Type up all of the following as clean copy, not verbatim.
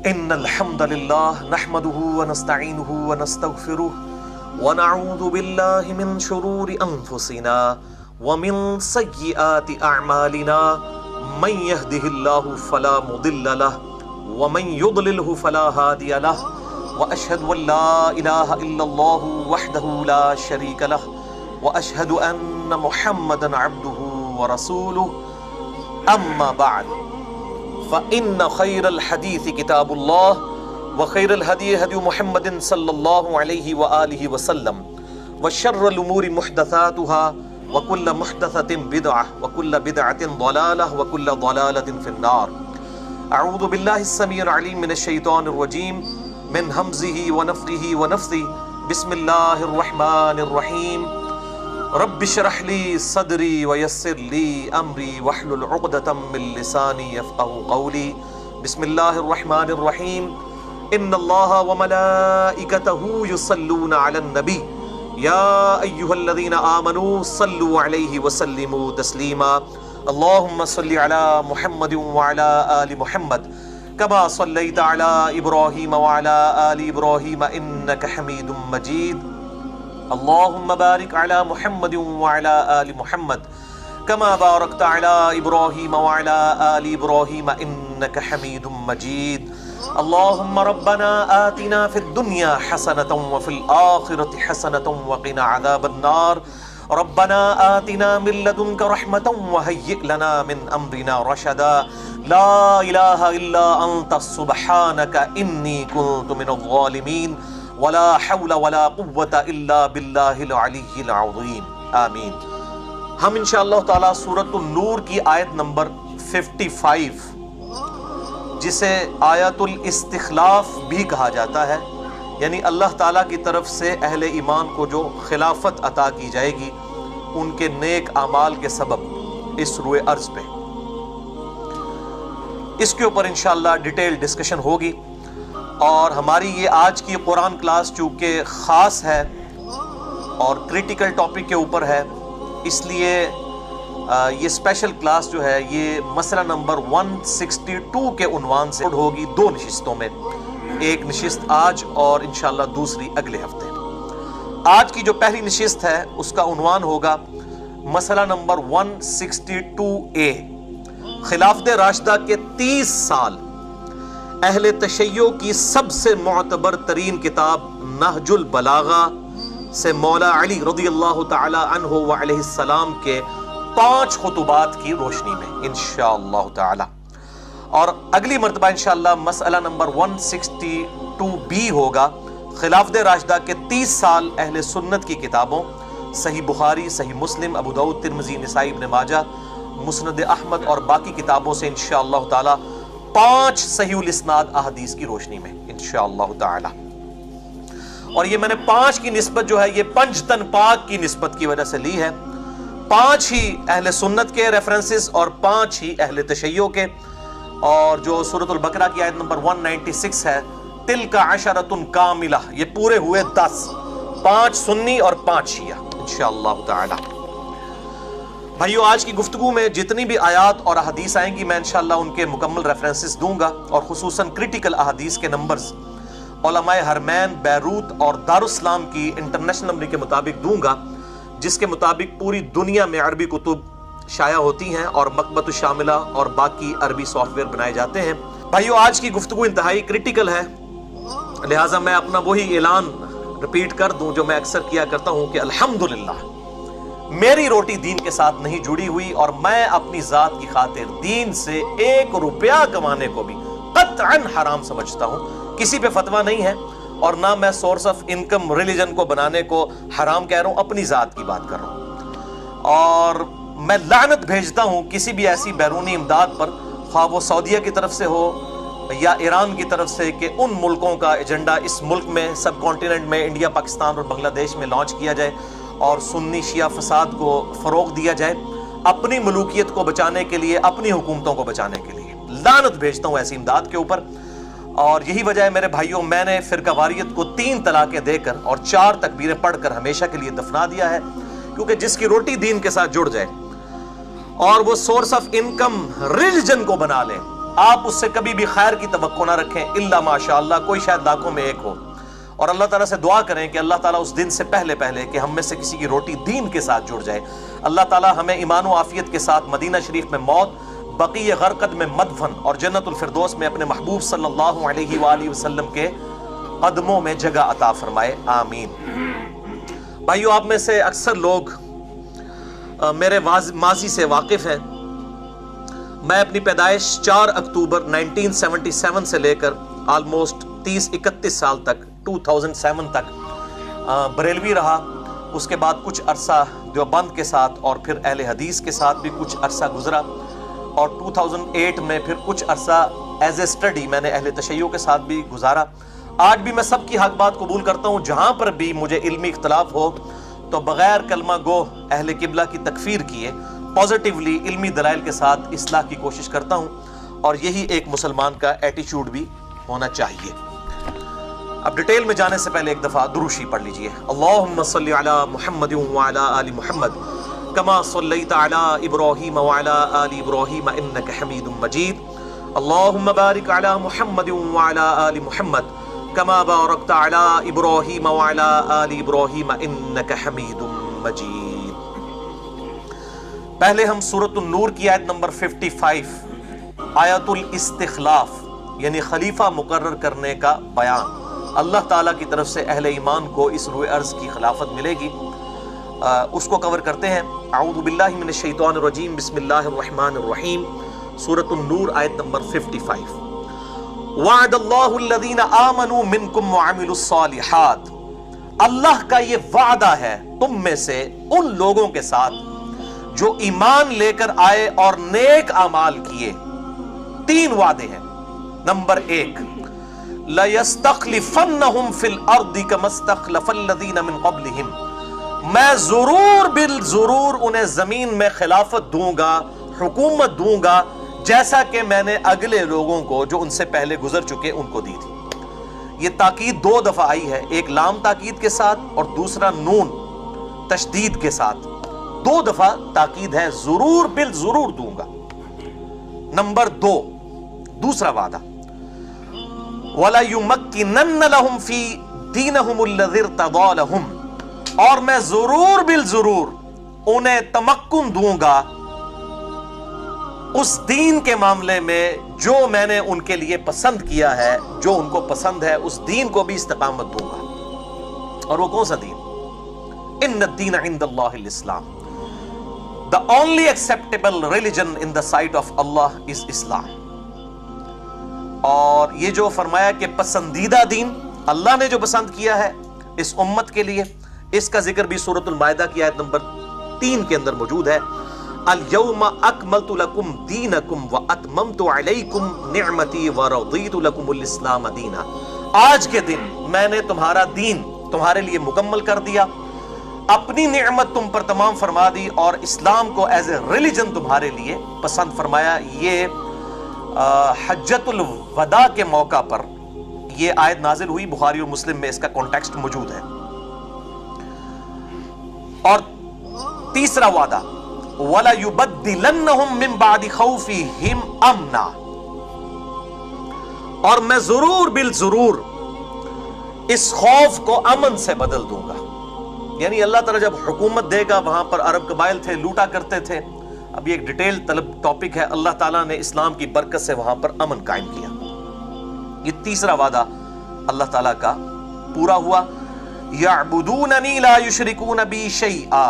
ان الحمد للہ نحمده ونستعینه ونستغفره ونعوذ باللہ من شرور انفسنا ومن سیئات اعمالنا من يهده اللہ فلا مضل له ومن يضلله فلا هادی له واشهد ان لا الہ الا اللہ وحدہ لا شریک له واشهد ان محمدا عبدہ ورسولہ اما بعد فإن خير الحديث كتاب الله وخير الهدي هدي محمد صلى الله عليه وآله وسلم وشر الأمور محدثاتها وكل محدثة بدعة وكل بدعة ضلالة وكل ضلالة في النار. أعوذ بالله السميع العليم من الشيطان الرجيم من همزه ونفخه ونفثه. بسم الله الرحمن الرحيم. رب اشرح لي صدري ويسر لي امري واحلل عقدة من لساني يفقهوا قولي. بسم الله الرحمن الرحيم. ان الله وملائكته يصلون على النبي يا ايها الذين امنوا صلوا عليه وسلموا تسليما. اللهم صل على محمد وعلى آل محمد كما صليت على ابراهيم وعلى آل ابراهيم انك حميد مجيد. اللهم بارك على محمد وعلى آل محمد كما باركت على إبراهيم وعلى آل إبراهيم إنك حميد مجيد. اللهم ربنا آتنا في الدنيا حسنة وفي الآخرة حسنة وقنا عذاب النار. ربنا آتنا من لدنك رحمة وهيئ لنا من أمرنا رشدا. لا إله إلا أنت سبحانك إني كنت من الظالمين. ولا حول ولا قوة الا باللہ العلی العظیم. آمین. ہم انشاءاللہ تعالی سورۃ النور کی آیت نمبر 55 جسے آیت الاستخلاف بھی کہا جاتا ہے، یعنی اللہ تعالیٰ کی طرف سے اہل ایمان کو جو خلافت عطا کی جائے گی ان کے نیک اعمال کے سبب اس روئے ارض پہ، اس کے اوپر انشاءاللہ ڈیٹیل ڈسکشن ہوگی. اور ہماری یہ آج کی قرآن کلاس چونکہ خاص ہے اور کریٹیکل ٹاپک کے اوپر ہے، اس لیے یہ اسپیشل کلاس جو ہے یہ مسئلہ نمبر 162 کے عنوان سے ہوگی 2 نشستوں میں، ایک نشست آج اور انشاءاللہ دوسری اگلے ہفتے. آج کی جو پہلی نشست ہے اس کا عنوان ہوگا مسئلہ نمبر 162A، خلافت راشدہ کے 30 سال اہل تشیع کی سب سے معتبر ترین کتاب نہج البلاغہ سے مولا علی رضی اللہ تعالی عنہ وعلیہ السلام کے 5 خطبات کی روشنی میں انشاءاللہ تعالی. اور اگلی مرتبہ انشاءاللہ مسئلہ نمبر 162B ہوگا خلافت راشدہ کے 30 سال اہل سنت کی کتابوں صحیح بخاری، صحیح مسلم، ابو داؤد، ترمذی، نسائی، ابن ماجہ، مسند احمد اور باقی کتابوں سے انشاءاللہ تعالی 5 صحیح الاسناد احادیث کی روشنی میں انشاءاللہ تعالی. اور یہ میں نے 5 کی نسبت جو ہے یہ پنجتن پاک کی نسبت کی وجہ سے لی ہے، 5 ہی اہل سنت کے ریفرنسز اور 5 ہی اہل تشیع کے. اور جو سورۃ البقرہ کی آیت نمبر 196 ہے تلک عشرۃ کاملہ، یہ پورے ہوئے 10، 5 سنی اور 5 شیعہ انشاءاللہ تعالی. بھائیو، آج کی گفتگو میں جتنی بھی آیات اور احادیث آئیں گی میں انشاءاللہ ان کے مکمل ریفرنسز دوں گا، اور خصوصاً کریٹیکل احادیث کے نمبرز علماء حرمین، بیروت اور دارالاسلام کی انٹرنیشنل نمبر کے مطابق دوں گا، جس کے مطابق پوری دنیا میں عربی کتب شائع ہوتی ہیں اور مکتبۃ الشاملہ اور باقی عربی سافٹ ویئر بنائے جاتے ہیں. بھائیو، آج کی گفتگو انتہائی کریٹیکل ہے، لہٰذا میں اپنا وہی اعلان رپیٹ کر دوں جو میں اکثر کیا کرتا ہوں کہ الحمدللہ میری روٹی دین کے ساتھ نہیں جڑی ہوئی، اور میں اپنی ذات کی خاطر دین سے 1 روپیہ کمانے کو بھی قطعاً حرام سمجھتا ہوں. کسی پہ فتویٰ نہیں ہے اور نہ میں سورس آف انکم ریلیجن کو بنانے کو حرام کہہ رہا ہوں، اپنی ذات کی بات کر رہا ہوں. اور میں لعنت بھیجتا ہوں کسی بھی ایسی بیرونی امداد پر، خواہ وہ سعودیہ کی طرف سے ہو یا ایران کی طرف سے، کہ ان ملکوں کا ایجنڈا اس ملک میں، سب کانٹیننٹ میں، انڈیا، پاکستان اور بنگلہ دیش میں لانچ کیا جائے اور سنی شیعہ فساد کو فروغ دیا جائے اپنی ملوکیت کو بچانے کے لیے، اپنی حکومتوں کو بچانے کے لیے. لعنت بھیجتا ہوں ایسی امداد کے اوپر. اور یہی وجہ ہے میرے بھائیوں، میں نے فرقہ واریت کو 3 طلاقیں دے کر اور 4 تکبیریں پڑھ کر ہمیشہ کے لیے دفنا دیا ہے، کیونکہ جس کی روٹی دین کے ساتھ جڑ جائے اور وہ سورس آف انکم ریلیجن کو بنا لے آپ اس سے کبھی بھی خیر کی توقع نہ رکھیں الا ماشاءاللہ، کوئی شاید لاکھوں میں ایک ہو، اور اللہ تعالیٰ سے دعا کریں کہ اللہ تعالیٰ اس دن سے پہلے کہ ہم میں سے کسی کی روٹی دین کے ساتھ جڑ جائے، اللہ تعالیٰ ہمیں ایمان و عافیت کے ساتھ مدینہ شریف میں موت، بقیع غرقد میں مدفن اور جنت الفردوس میں اپنے محبوب صلی اللہ علیہ وآلہ وسلم کے قدموں میں جگہ عطا فرمائے، آمین۔ بھائیو، آپ میں سے اکثر لوگ میرے ماضی سے واقف ہیں۔ میں اپنی پیدائش 4 اکتوبر 1977 سے لے کر آلموسٹ 30-31 سال تک 2007 تک بریلوی رہا، اس کے بعد کچھ عرصہ دیوبند کے ساتھ اور پھر اہل حدیث کے ساتھ بھی کچھ عرصہ گزرا، اور 2008 میں پھر کچھ عرصہ ایز اے اسٹڈی میں نے اہل تشیع کے ساتھ بھی گزارا۔ آج بھی میں سب کی حق بات قبول کرتا ہوں، جہاں پر بھی مجھے علمی اختلاف ہو تو بغیر کلمہ گو اہل قبلہ کی تکفیر کیے پازیٹیولی علمی دلائل کے ساتھ اصلاح کی کوشش کرتا ہوں، اور یہی ایک مسلمان کا ایٹیچیوڈ بھی ہونا چاہیے۔ اب ڈیٹیل میں جانے سے پہلے ایک دفعہ دروشی پڑھ لیجئے۔ اللہم صلی علی محمد وعلی آل محمد کما صلیت علی ابراہیم وعلی آل ابراہیم انک حمید مجید، اللہم بارک علی محمد وعلی آل محمد کما بارکت علی ابراہیم وعلی آل ابراہیم انک حمید مجید۔ پہلے ہم سورۃ النور کی آیت نمبر 55 آیت الاستخلاف یعنی خلیفہ مقرر کرنے کا بیان، اللہ تعالیٰ کی طرف سے اہل ایمان کو اس روئے ارض کی خلافت ملے گی، اس کو کور کرتے ہیں۔ اعوذ باللہ من الشیطان الرجیم، بسم اللہ الرحمن الرحیم، سورۃ النور آیت نمبر 55۔ وعد اللہ الذین آمنوا منکم وعملوا الصالحات، اللہ کا یہ وعدہ ہے تم میں سے ان لوگوں کے ساتھ جو ایمان لے کر آئے اور نیک اعمال کیے۔ 3 وعدے ہیں۔ نمبر 1، لَيَسْتَخْلِفَنَّهُمْ فِي الْأَرْضِ كَمَا اسْتَخْلَفَ الَّذِينَ مِنْ قَبْلِهِمْ، میں ضرور بالضرور انہیں زمین میں خلافت دوں گا، حکومت دوں گا، جیسا کہ میں نے اگلے لوگوں کو جو ان سے پہلے گزر چکے ان کو دی تھی۔ یہ تاکید 2 دفعہ آئی ہے، ایک لام تاکید کے ساتھ اور دوسرا نون تشدید کے ساتھ، 2 دفعہ تاکید ہے، ضرور بالضرور دوں گا۔ نمبر 2، دوسرا وعدہ، وَلَيُمَكِّنَنَّ لَهُمْ فِي دِينِهُمُ الَّذِي ارْتَضَىٰ لَهُمْ، اور میں ضرور بالضرور انہیں تمکن دوں گا اس دین کے معاملے میں جو میں نے ان کے لیے پسند کیا ہے، جو ان کو پسند ہے، اس دین کو بھی استقامت دوں گا۔ اور وہ کون سا دین؟ ان الدین عند اللہ الاسلام، the only acceptable religion in the sight of Allah is Islam۔ اور یہ جو فرمایا کہ پسندیدہ دین اللہ نے جو پسند کیا ہے اس امت کے لیے، اس کا ذکر بھی سورۃ المائدہ کی آیت نمبر 3 کے اندر موجود ہے۔ اليوم اکملت لکم دینکم واتممت علیکم نعمتی ورضیت لکم الاسلام دینا، آج کے دن میں نے تمہارا دین تمہارے لیے مکمل کر دیا، اپنی نعمت تم پر تمام فرما دی اور اسلام کو ایز اے ریلیجن تمہارے لیے پسند فرمایا۔ یہ حجۃ الوداع کے موقع پر یہ آیت نازل ہوئی، بخاری اور مسلم میں اس کا کانٹیکسٹ موجود ہے۔ اور تیسرا وعدہ، وَلَيُبَدِّلَنَّهُم مِّن بَعْدِ خَوْفِهِمْ أَمْنًا، اور میں ضرور بالضرور اس خوف کو امن سے بدل دوں گا۔ یعنی اللہ تعالیٰ جب حکومت دے گا، وہاں پر عرب قبائل تھے، لوٹا کرتے تھے، اب یہ ایک ڈیٹیل طلب ٹاپک ہے، اللہ تعالیٰ نے اسلام کی برکت سے وہاں پر امن قائم کیا۔ یہ تیسرا وعدہ اللہ تعالیٰ کا پورا ہوا۔ يَعْبُدُونَنِي لَا يُشْرِكُونَ بِي شَيْئًا،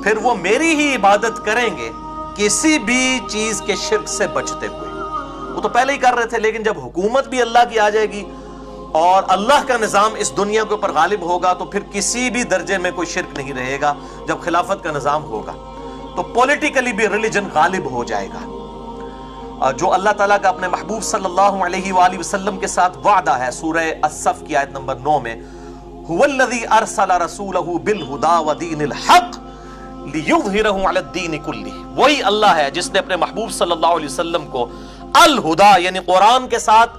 پھر وہ میری ہی عبادت کریں گے کسی بھی چیز کے شرک سے بچتے ہوئے۔ وہ تو پہلے ہی کر رہے تھے، لیکن جب حکومت بھی اللہ کی آ جائے گی اور اللہ کا نظام اس دنیا کے اوپر غالب ہوگا تو پھر کسی بھی درجے میں کوئی شرک نہیں رہے گا۔ جب خلافت کا نظام ہوگا تو پولیٹیکلی بھی ریلیجن غالب ہو جائے گا، جو اللہ تعالیٰ کا اپنے محبوب صلی اللہ علیہ وآلہ وسلم کے ساتھ وعدہ ہے سورہ الصف کی آیت نمبر 9 میں، هو الذی ارسل رسولہ بالہدی ودین الحق لِيُظْهِرَهُ عَلَى الدِّينِ كُلِّهِ، وہی اللہ ہے جس نے اپنے محبوب صلی اللہ علیہ وسلم کو الہدا یعنی قرآن کے ساتھ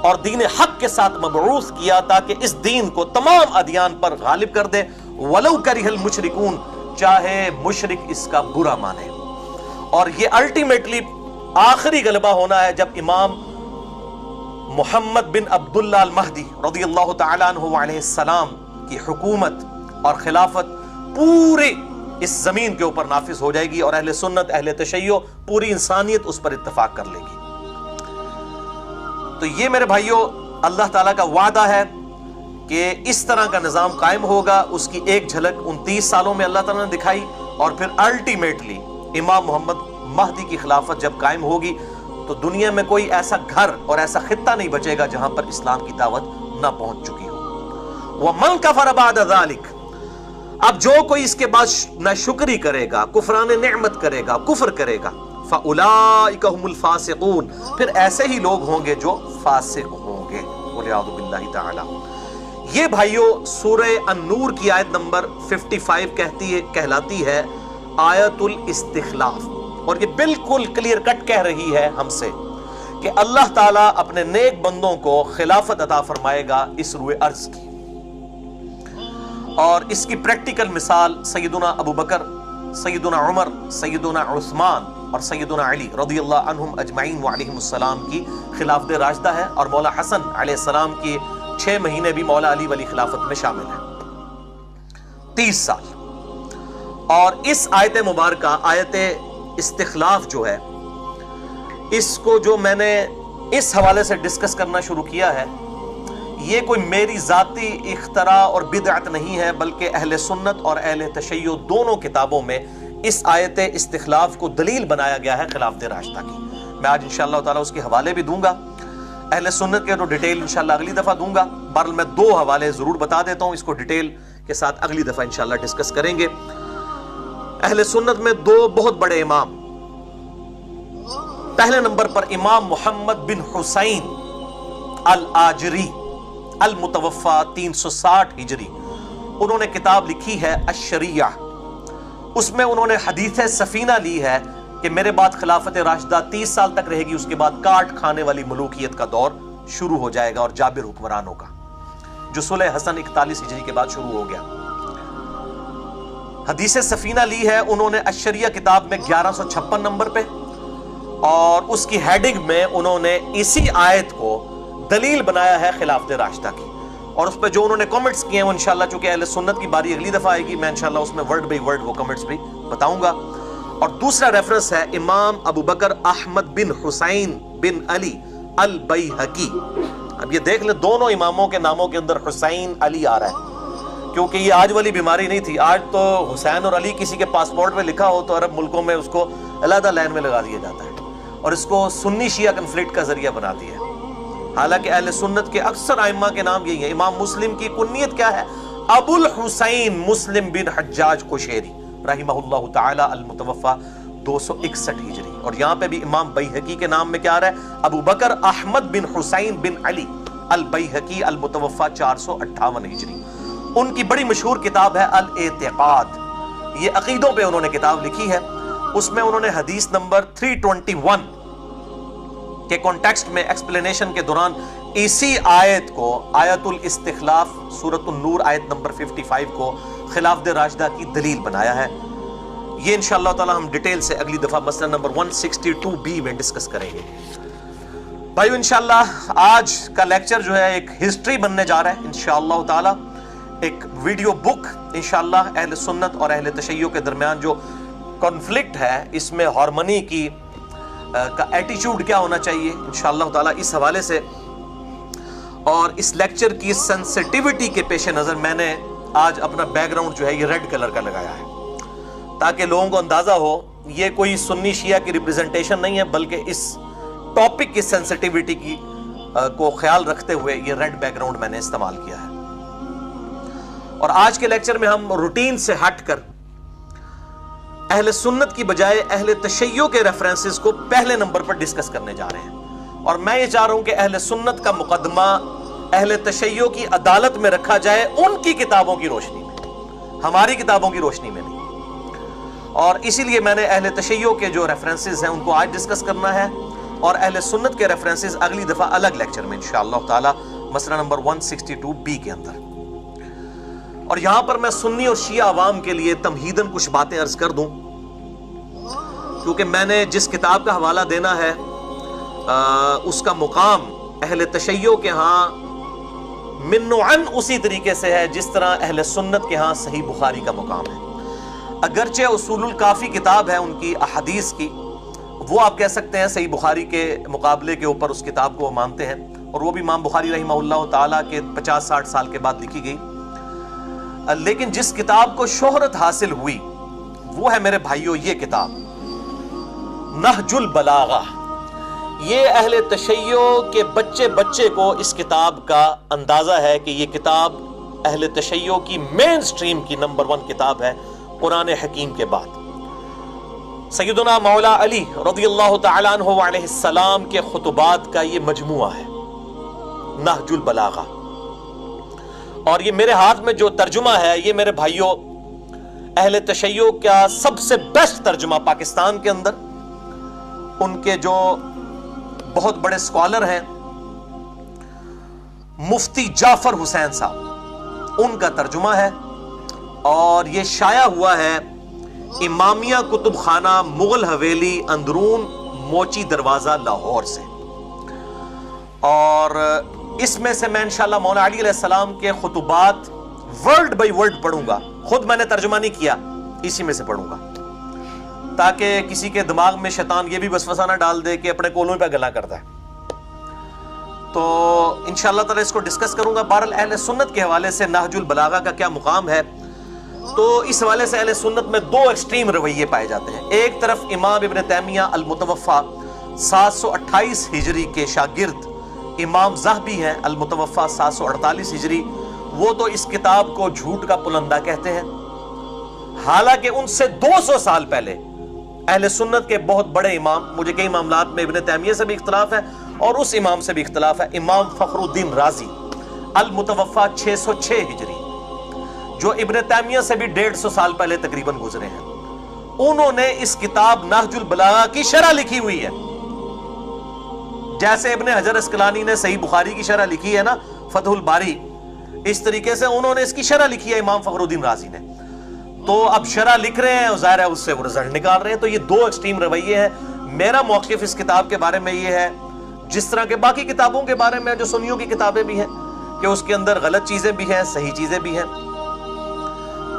اور دین حق کے ساتھ مبعوث کیا تاکہ اس دین کو تمام ادیان پر غالب کر دے، وَلَوْ كَرِهَ الْمُشْرِكُونَ، چاہے مشرک اس کا برا مانے۔ اور یہ الٹیمیٹلی آخری غلبہ ہونا ہے جب امام محمد بن عبداللہ المہدی رضی اللہ تعالیٰ عنہ علیہ السلام کی حکومت اور خلافت پورے اس زمین کے اوپر نافذ ہو جائے گی، اور اہل سنت، اہل تشیع، پوری انسانیت اس پر اتفاق کر لے گی۔ تو یہ میرے بھائیوں اللہ تعالیٰ کا وعدہ ہے کہ اس طرح کا نظام قائم ہوگا۔ اس کی ایک جھلک 29 سالوں میں اللہ تعالیٰ نے دکھائی، اور پھر الٹیمیٹلی امام محمد مہدی کی خلافت جب قائم ہوگی تو دنیا میں کوئی ایسا گھر اور ایسا خطہ نہیں بچے گا جہاں پر اسلام کی دعوت نہ پہنچ چکی ہو۔ وَمَنْ كَفَرَ بَعْدَ ذَلِكَ، اب جو کوئی اس کے بعد ناشکری کرے گا، کفران نعمت کرے گا، کفر کرے گا، فَأُولَئِكَ هُمُ الْفَاسِقُونَ، پھر ایسے ہی لوگ ہوں گے جو فاسق ہوں گے، وَلِعَاذُ بِاللَّهِ تَعَالَى۔ یہ بھائیوں سورہ النور کی آیت نمبر 55 کہلاتی ہے آیت الاستخلاف، اور یہ بالکل کلیئر کٹ کہہ رہی ہے ہم سے کہ اللہ تعالیٰ اپنے نیک بندوں کو خلافت عطا فرمائے گا اس روئے ارض کی، اور اس کی پریکٹیکل مثال سیدنا ابو بکر، سیدنا عمر، سیدنا عثمان اور سیدنا علی رضی اللہ عنہم اجمعین وعلیہم السلام کی خلافت راشدہ ہے، اور مولا حسن علیہ السلام کی 6 مہینے بھی مولا علی والی خلافت میں شامل ہیں، 30 سال۔ اور اس آیت مبارکہ آیت استخلاف جو ہے، اس کو جو میں نے اس حوالے سے ڈسکس کرنا شروع کیا ہے، یہ کوئی میری ذاتی اختراع اور بدعت نہیں ہے، بلکہ اہل سنت اور اہل تشیع دونوں کتابوں میں اس آیت استخلاف کو دلیل بنایا گیا ہے خلافت راشدہ کی۔ میں آج انشاءاللہ تعالیٰ اس کے حوالے بھی دوں گا، اہل سنت کے تو ڈیٹیل انشاءاللہ اگلی دفعہ دوں گا، بہرحال میں 2 حوالے ضرور بتا دیتا ہوں، اس کو ڈیٹیل کے ساتھ اگلی دفعہ انشاءاللہ ڈسکس کریں گے۔ اہل سنت میں 2 بہت بڑے امام، پہلے نمبر پر امام محمد بن حسین الآجری المتوفى 360 ہجری، انہوں نے کتاب لکھی ہے الشریعہ، اس میں انہوں نے حدیث سفینہ لی ہے کہ میرے بعد خلافت راشدہ 30 سال تک رہے گی، اس کے بعد کاٹ کھانے والی ملوکیت کا دور شروع ہو جائے گا اور جابر حکمرانوں کا، جو صلح حسن 41 ہجری کے بعد شروع ہو گیا۔ حدیث سفینہ لی ہے انہوں نے الشریعہ کتاب میں 1156 نمبر پہ، اور اس کی ہیڈنگ میں انہوں نے اسی آیت کو دلیل بنایا ہے خلافت راشدہ کی، اور اس پہ جو انہوں نے کمنٹس کیے ہیں وہ انشاءاللہ چونکہ اہل سنت کی باری اگلی دفعہ آئے گی، میں انشاءاللہ اس میں ورڈ بائی ورڈ وہ کمنٹس بھی بتاؤں گا۔ اور دوسرا ریفرنس ہے امام ابو بکر احمد بن حسین بن علی البیہقی۔ اب یہ دیکھ لیں دونوں اماموں کے ناموں کے اندر حسین علی آ رہا ہے، کیونکہ یہ آج والی بیماری نہیں تھی، آج تو حسین اور علی کسی کے پاسپورٹ پہ لکھا ہو تو عرب ملکوں میں اس کو علیحدہ لائن میں لگا دیا جاتا ہے، اور اس کو سنی شیعہ کنفلکٹ کا ذریعہ بنا دیا ہے، حالانکہ اہل سنت کے اکثر ائمہ کے نام یہی ہیں۔ امام مسلم کی کنیت کیا ہے؟ ابو الحسین مسلم بن حجاج قشیری رحمہ اللہ تعالی المتوفى 261 ہجری، اور یہاں پہ بھی امام بیہقی کے نام میں کیا آ رہا ہے؟ ابو بکر احمد بن حسین بن علی البیہقی المتوفى 458 ہجری۔ ان کی بڑی مشہور کتاب ہے الاعتقاد، یہ عقیدوں پہ انہوں نے کتاب لکھی ہے، اس میں انہوں نے حدیث نمبر 321 کے کانٹیکسٹ میں ایکسپلینیشن کے دوران اسی آیت کو، آیت الاستخلاف سورۃ النور آیت نمبر 55 کو خلافت راشدہ کی دلیل بنایا ہے۔ یہ انشاءاللہ تعالی ہم ڈیٹیل سے اگلی دفعہ مسئلہ نمبر 162B میں ڈسکس کریں گے۔ بھائیو انشاءاللہ آج کا لیکچر جو ہے ایک ہسٹری بننے جا رہا ہے انشاءاللہ تعالی، ایک ویڈیو بک انشاءاللہ اہل سنت اور اہل تشیع کے درمیان جو کنفلکٹ ہے، اس میں ہارمنی کی کا ایٹیچیوڈ کیا ہونا چاہیے انشاءاللہ تعالی، اس حوالے سے اور اس لیکچر کی سینسٹیوٹی کے پیش نظر میں نے آج اپنا بیک گراؤنڈ جو ہے یہ ریڈ کلر کا لگایا ہے، تاکہ لوگوں کو اندازہ ہو یہ کوئی سنی شیعہ کی ریپریزنٹیشن نہیں ہے، بلکہ اس ٹاپک کی سینسٹیوٹی کی کو خیال رکھتے ہوئے یہ ریڈ بیک گراؤنڈ میں نے استعمال کیا ہے۔ اور آج کے لیکچر میں ہم روٹین سے ہٹ کر اہل سنت کی بجائے اہل تشیع کے ریفرنسز کو پہلے نمبر پر ڈسکس کرنے جا رہے ہیں، اور میں یہ چاہ رہا ہوں کہ اہل سنت کا مقدمہ اہل تشیع کی عدالت میں رکھا جائے، ان کی کتابوں کی روشنی میں، ہماری کتابوں کی روشنی میں نہیں۔ اور اسی لیے میں نے اہل تشیع کے جو ریفرنسز ہیں ان کو آج ڈسکس کرنا ہے، اور اہل سنت کے ریفرنسز اگلی دفعہ الگ لیکچر میں انشاءاللہ تعالی مسئلہ نمبر 162B کے اندر۔ اور یہاں پر میں سنی اور شیعہ عوام کے لیے تمہیداً کچھ باتیں عرض کر دوں۔ کیونکہ میں نے جس کتاب کا حوالہ دینا ہے اس کا مقام اہل تشیع کے ہاں من و عن اسی طریقے سے ہے جس طرح اہل سنت کے ہاں صحیح بخاری کا مقام ہے. اگرچہ اصول الکافی کتاب ہے ان کی احادیث کی، وہ آپ کہہ سکتے ہیں صحیح بخاری کے مقابلے کے اوپر اس کتاب کو وہ مانتے ہیں، اور وہ بھی امام بخاری رحمہ اللہ تعالیٰ کے 50-60 سال کے بعد لکھی گئی. لیکن جس کتاب کو شہرت حاصل ہوئی وہ ہے میرے بھائیوں یہ کتاب نہج البلاغہ. یہ اہل تشیع کے بچے کو اس کتاب کا اندازہ ہے کہ یہ کتاب اہل تشیع کی مین سٹریم کی نمبر 1 کتاب ہے قرآن حکیم کے بعد. سیدنا مولا علی رضی اللہ تعالیٰ عنہ علیہ السلام کے خطبات کا یہ مجموعہ ہے نہج البلاغہ. اور یہ میرے ہاتھ میں جو ترجمہ ہے یہ میرے بھائیوں اہل تشیع کا سب سے بیسٹ ترجمہ پاکستان کے اندر، ان کے جو بہت بڑے اسکالر ہیں مفتی جعفر حسین صاحب، ان کا ترجمہ ہے، اور یہ شائع ہوا ہے امامیہ کتب خانہ مغل حویلی اندرون موچی دروازہ لاہور سے. اور اس میں سے میں انشاءاللہ مولا علی علیہ السلام کے خطبات ورڈ بائی ورڈ پڑھوں گا. خود میں نے ترجمہ نہیں کیا، اسی میں سے پڑھوں گا تاکہ کسی کے دماغ میں شیطان یہ بھی وسوسہ نہ ڈال دے کہ اپنے کولوں پہ گلا کرتا ہے. تو انشاءاللہ تعالی اس کو ڈسکس کروں گا. بہرحال اہل سنت کے حوالے سے نہج البلاغہ کا کیا مقام ہے، تو اس حوالے سے اہل سنت میں 2 ایکسٹریم رویے پائے جاتے ہیں. ایک طرف امام ابن تیمیہ المتوفی 728 ہجری کے شاگرد امام ذہبی ہیں المتوفی 748 ہجری، وہ تو اس کتاب کو جھوٹ کا پلندہ کہتے ہیں، حالانکہ ان سے 200 سال پہلے اہل سنت کے بہت بڑے امام، مجھے کئی معاملات میں ابن تیمیہ سے بھی اختلاف ہے اور اس امام سے بھی اختلاف ہے، امام فخر الدین رازی المتوفی 606 ہجری، جو ابن تیمیہ سے بھی 150 سال پہلے تقریباً گزرے ہیں، انہوں نے اس کتاب نہج البلاغہ کی شرح لکھی ہوئی ہے. جیسے ابن حجر اسقلانی نے صحیح بخاری کی شرح لکھی ہے نا فتح الباری، اس طریقے سے انہوں نے اس کی شرح لکھی ہے امام فخر الدین رازی نے. تو اب شرح لکھ رہے ہیں، ظاہر ہے اس سے وہ رزلٹ نکال رہے ہیں. تو یہ 2 ایکسٹریم رویے ہیں. میرا موقف اس کتاب کے بارے میں یہ ہے، جس طرح کے باقی کتابوں کے بارے میں جو سنیوں کی کتابیں بھی ہیں، کہ اس کے اندر غلط چیزیں بھی ہیں، صحیح چیزیں بھی ہیں.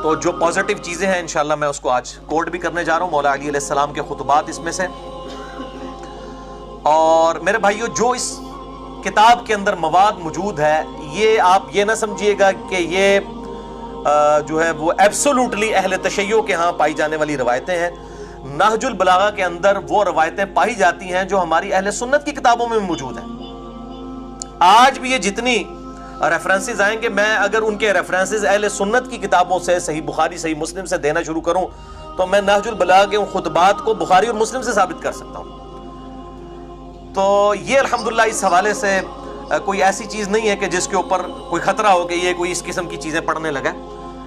تو جو پازیٹیو چیزیں ہیں انشاءاللہ میں اس کو آج کوٹ بھی کرنے جا رہا ہوں، مولا علی علیہ السلام کے خطبات اس میں سے. اور میرے بھائیو جو اس کتاب کے اندر مواد موجود ہے، یہ آپ یہ نہ سمجھیے گا کہ یہ جو ہے وہ ایبسولوٹلی اہل تشیع کے ہاں پائی جانے والی روایتیں ہیں. نہج البلاغہ کے اندر وہ روایتیں پائی جاتی ہیں جو ہماری اہل سنت کی کتابوں میں موجود ہیں. آج بھی یہ جتنی ریفرنسز آئیں گے، میں اگر ان کے ریفرنسز اہل سنت کی کتابوں سے صحیح بخاری صحیح مسلم سے دینا شروع کروں تو میں نہج البلاغہ کے ان خطبات کو بخاری اور مسلم سے ثابت کر سکتا ہوں. تو یہ الحمدللہ اس حوالے سے کوئی ایسی چیز نہیں ہے کہ جس کے اوپر کوئی خطرہ ہو کہ یہ کوئی اس قسم کی چیزیں پڑھنے لگا.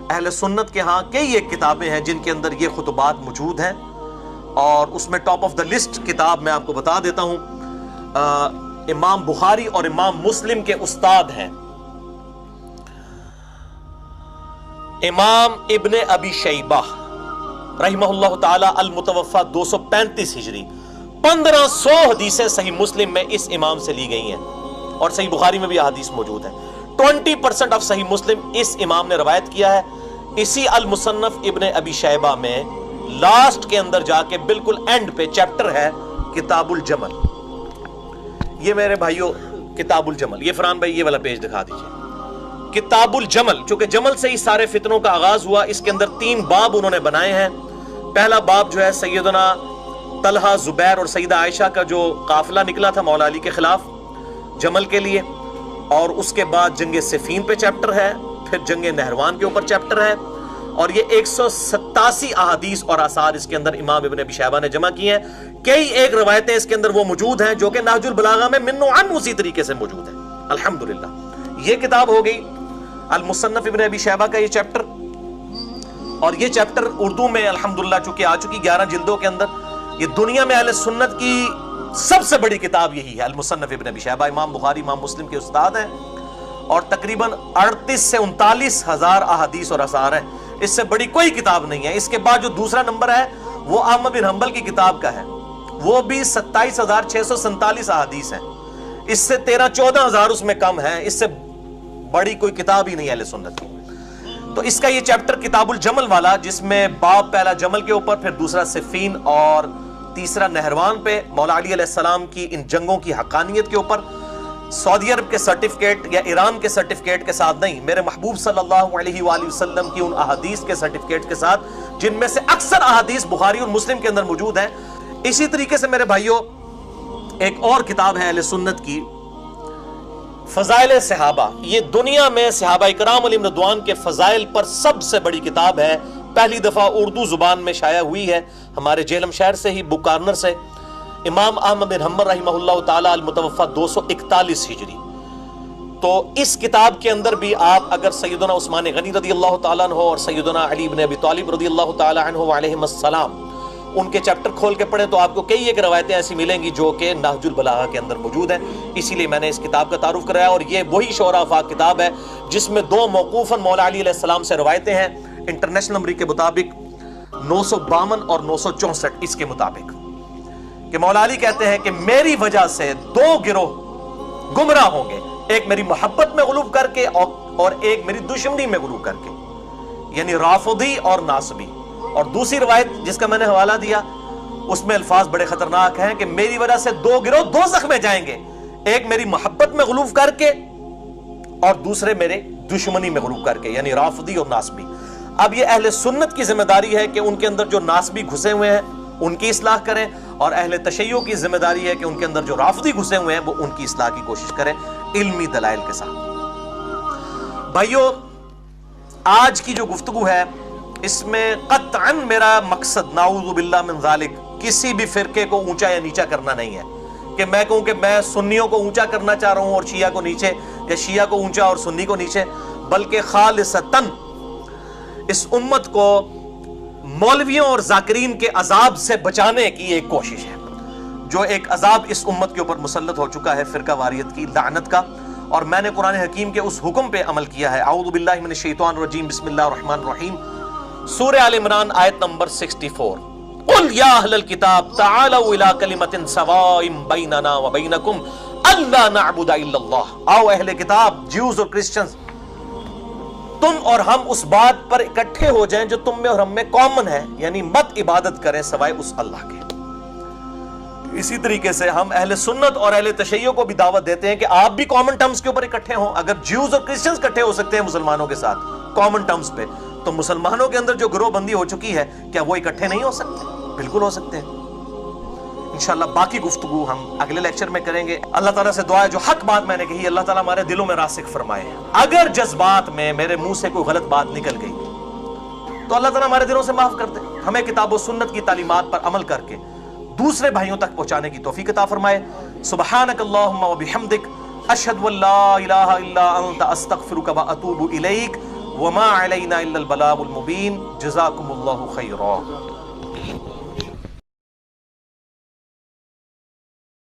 اہل سنت کے ہاں کئی ایک کتابیں ہیں جن کے اندر یہ خطبات موجود ہیں، اور اس میں ٹاپ آف دا لسٹ کتاب میں آپ کو بتا دیتا ہوں، امام بخاری اور امام مسلم کے استاد ہیں امام ابن ابی شیبہ رحمہ اللہ تعالی المتوفی 235 ہجری. 1500 حدیثیں صحیح مسلم میں اس امام سے لی گئی ہیں، اور صحیح بخاری میں بھی احادیث موجود ہیں. 20% آف صحیح مسلم اس امام نے روایت کیا ہے. اسی المصنف ابن ابی شیبہ میں لاسٹ کے اندر جا کے بالکل اینڈ پہ چیپٹر ہے کتاب الجمل. یہ میرے بھائیوں کتاب الجمل، یہ فرحان بھائی یہ والا پیج دکھا دیجئے. کتاب الجمل، چونکہ جمل سے ہی سارے فتنوں کا آغاز ہوا. اس کے اندر 3 باب انہوں نے بنائے ہیں. پہلا باب جو ہے سیدنا طلحہ، زبیر اور سیدہ عائشہ کا جو قافلہ نکلا تھا مولا علی کے خلاف جمل کے لیے، اور اس کے بعد جنگ صفین پہ چیپٹر ہے، پھر جنگ نہروان کے اوپر چیپٹر ہے، اور یہ 187 احادیث اور آثار اس کے اندر امام ابن ابی شیبہ نے جمع کی ہیں. کئی ایک روایتیں اس کے اندر وہ موجود ہیں جو کہ نہج البلاغہ میں من و عن اسی طریقے سے موجود ہیں. الحمدللہ یہ کتاب ہو گئی المصنف ابن ابی شیبہ کا یہ چیپٹر. اور یہ چیپٹر اردو میں الحمدللہ چونکہ آ چکی 11 جلدوں کے اندر. یہ دنیا میں اہل سنت کی سب سے بڑی کتاب یہی ہے المصنف ابن ابی شیبہ. امام بخاری امام مسلم کے استاد ہیں، اور تقریباً 38 سے 39 ہزار احادیث اور آثار ہیں. اس سے بڑی کوئی کتاب نہیں ہے. اس کے بعد جو دوسرا نمبر ہے وہ احمد بن حنبل کی کتاب کا ہے، وہ بھی 27,647 احادیث ہیں، اس سے 13-14 ہزار اس میں کم ہیں، اس سے بڑی کوئی کتاب ہی نہیں اہل سنت کی۔ تو اس کا یہ چیپٹر کتاب الجمل والا، جس میں باب پہلا جمل کے اوپر، پھر دوسرا صفین اور تیسرا نہروان پہ، مولا علی علیہ السلام کی ان جنگوں کی حقانیت کے اوپر، سعودی عرب کے سرٹیفکیٹ یا ایران کے سرٹیفکیٹ کے ساتھ نہیں، میرے محبوب صلی اللہ علیہ وآلہ وسلم کی ان احادیث کے سرٹیفکیٹ کے ساتھ، جن میں سے اکثر احادیث بخاری اور مسلم کے اندر موجود ہیں۔ اسی طریقے سے میرے بھائیوں ایک اور کتاب ہے اہل سنت کی، فضائل صحابہ۔ یہ دنیا میں صحابہ کرام علیہم رضوان کے فضائل پر سب سے بڑی کتاب ہے، پہلی دفعہ اردو زبان میں شائع ہوئی ہے ہمارے جہلم شہر سے ہی، بک کارنر سے، امام احمد بن حنبل رحمہ اللہ تعالی المتوفی 241 ہجری۔ تو اس کتاب کے اندر بھی آپ اگر سیدنا عثمان غنی رضی اللہ تعالیٰ عنہ اور سیدنا علی بن ابی طالب رضی اللہ تعالیٰ عنہ علیہم السلام ان کے چیپٹر کھول کے پڑھیں تو آپ کو کئی ایک روایتیں ایسی ملیں گی جو کہ نہج البلاغہ کے اندر موجود ہیں۔ اسی لیے میں نے اس کتاب کا تعارف کرایا، اور یہ وہی شعراء افاق کتاب ہے جس میں 2 موقوفاً مولا علی علیہ السلام سے روایتیں ہیں، انٹرنیشنل نمبر کے مطابق 952 اور 964 اس کے مطابق، کہ مولا علی کہتے ہیں کہ میری وجہ سے 2 گروہ گمراہ ہوں گے، ایک میری محبت میں غلوب کر کے اور ایک میری دشمنی میں غلوب کر کے، یعنی رافضی اور ناصبی۔ اور دوسری روایت جس کا میں نے حوالہ دیا اس میں الفاظ بڑے خطرناک ہیں کہ میری وجہ سے 2 گروہ دوزخ میں جائیں گے، ایک میری محبت میں غلوب کر کے اور دوسرے میرے دشمنی میں غلوب کر کے، یعنی رافضی اور ناصبی۔ اب یہ اہل سنت کی ذمہ داری ہے کہ ان کے اندر جو ناصبی گھسے ہوئے ہیں ان کی اصلاح کریں، اور اہل تشیع کی ذمہ داری ہے کہ ان کے اندر جو رافضی گھسے ہوئے ہیں وہ ان کی اصلاح کی کوشش کریں علمی دلائل کے ساتھ۔ بھائیو، آج کی جو گفتگو ہے اس میں قطعاً میرا مقصد نعوذ باللہ من ذالک کسی بھی فرقے کو اونچا یا نیچا کرنا نہیں ہے، کہ میں کہوں کہ میں سنیوں کو اونچا کرنا چاہ رہا ہوں اور شیعہ کو نیچے، یا شیعہ کو اونچا اور سنی کو نیچے، بلکہ خالصتاً اس امت کو مولویوں اور ذاکرین کے عذاب سے بچانے کی ایک کوشش ہے، جو ایک عذاب اس امت کے اوپر مسلط ہو چکا ہے فرقہ واریت کی لعنت کا۔ اور میں نے قرآن حکیم کے اس حکم پہ عمل کیا ہے۔ اعوذ باللہ من الشیطان الرجیم، بسم اللہ الرحمن الرحیم، سورہ آل عمران آیت نمبر 64، قل یا اہل الکتاب تعالوا الی کلمۃ سواء بیننا وبینکم الا نعبد الا اللہ۔ آؤ اہل کتاب، جیوز اور کرسچنز، تم اور ہم اس بات پر اکٹھے ہو جائیں جو تم میں اور ہم میں کامن ہے، یعنی مت عبادت کریں سوائے اس اللہ کے۔ اسی طریقے سے ہم اہل سنت اور اہل تشیع کو بھی دعوت دیتے ہیں کہ آپ بھی کامن ٹرمز کے اوپر اکٹھے ہوں۔ اگر جیوز اور کرسچنز اکٹھے ہو سکتے ہیں مسلمانوں کے ساتھ کامن ٹرمز پہ، تو مسلمانوں کے اندر جو گروہ بندی ہو چکی ہے کیا وہ اکٹھے نہیں ہو سکتے؟ بالکل ہو سکتے ہیں۔ انشاءاللہ باقی گفتگو ہم اگلے لیکچر میں کریں گے۔ اللہ تعالیٰ سے دعا ہے جو حق بات میں نے کہی اللہ تعالیٰ ہمارے دلوں میں راسخ فرمائے۔ اگر جذبات میں میرے منہ سے کوئی غلط بات نکل گئی تو اللہ تعالیٰ ہمارے دلوں سے معاف کر دے، ہمیں کتاب و سنت کی تعلیمات پر عمل کر کے دوسرے بھائیوں تک پہنچانے کی توفیق عطا فرمائے۔ سبحانک اللہم و بحمدک، اشہد ان لا الہ الا انت، استغفرک و اتوب الیک، وما علینا الا البلاغ المبین۔ جزاکم اللہ خیرا۔